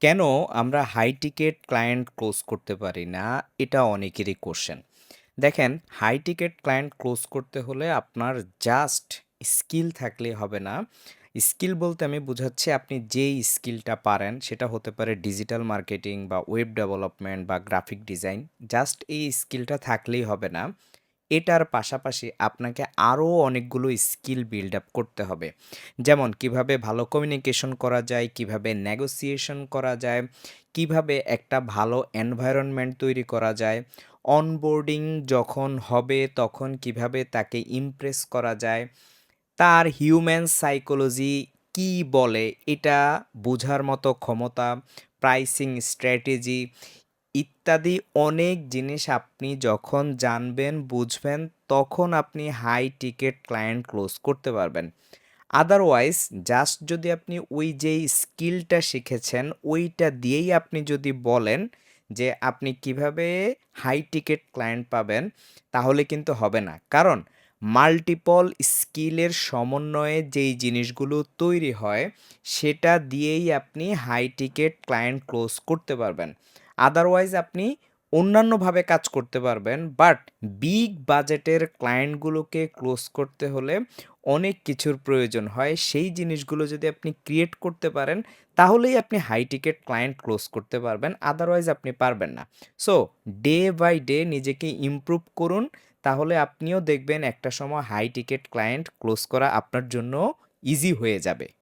কেন আমরা high ticket client close করতে পারি না? এটা অনেকেরই কোয়েশ্চেন। দেখেন, হাই টিকেট ক্লায়েন্ট ক্লোজ করতে হলে আপনার জাস্ট স্কিল থাকলেই হবে না। স্কিল বলতে আমি বুঝাচ্ছি আপনি যেই স্কিলটা পারেন সেটা হতে পারে ডিজিটাল মার্কেটিং বা ওয়েব ডেভেলপমেন্ট বা গ্রাফিক ডিজাইন। জাস্ট এই স্কিলটা থাকলেই হবে না। এটার পাশাপাশি আপনাকে আরও অনেকগুলো স্কিল বিল্ড আপ করতে হবে। যেমন কিভাবে ভালো কমিউনিকেশন করা যায়, কিভাবে নেগোসিয়েশন করা যায়, কিভাবে একটা ভালো এনভায়রনমেন্ট তৈরি করা যায়, অনবোর্ডিং যখন হবে তখন কিভাবে তাকে ইমপ্রেস করা যায়, তার হিউম্যান সাইকোলজি কী বলে এটা বোঝার মতো ক্ষমতা, প্রাইসিং স্ট্র্যাটেজি ইত্যাদি অনেক জিনিস আপনি যখন জানবেন, বুঝবেন, তখন আপনি হাই টিকেট ক্লায়েন্ট ক্লোজ করতে পারবেন। আদারওয়াইজ জাস্ট যদি আপনি ওই যেই স্কিলটা শিখেছেন, ওইটা দিয়েই আপনি যদি বলেন যে আপনি কিভাবে হাই টিকেট ক্লায়েন্ট পাবেন, তাহলে কিন্তু হবে না। কারণ মাল্টিপল স্কিলের সমন্বয়ে যেই জিনিসগুলো তৈরি হয়, সেটা দিয়েই আপনি হাই টিকেট ক্লায়েন্ট ক্লোজ করতে পারবেন। আদারওয়াইজ আপনি অন্যান্যভাবে কাজ করতে পারবেন, বাট বিগ বাজেটের ক্লায়েন্টগুলোকে ক্লোজ করতে হলে অনেক কিছুর প্রয়োজন হয়। সেই জিনিসগুলো যদি আপনি ক্রিয়েট করতে পারেন, তাহলেই আপনি হাই টিকেট ক্লায়েন্ট ক্লোজ করতে পারবেন। আদারওয়াইজ আপনি পারবেন না। সো ডে বাই ডে নিজেকে ইমপ্রুভ করুন। তাহলে আপনিও দেখবেন একটা সময় হাই টিকেট ক্লায়েন্ট ক্লোজ করা আপনার জন্য ইজি হয়ে যাবে।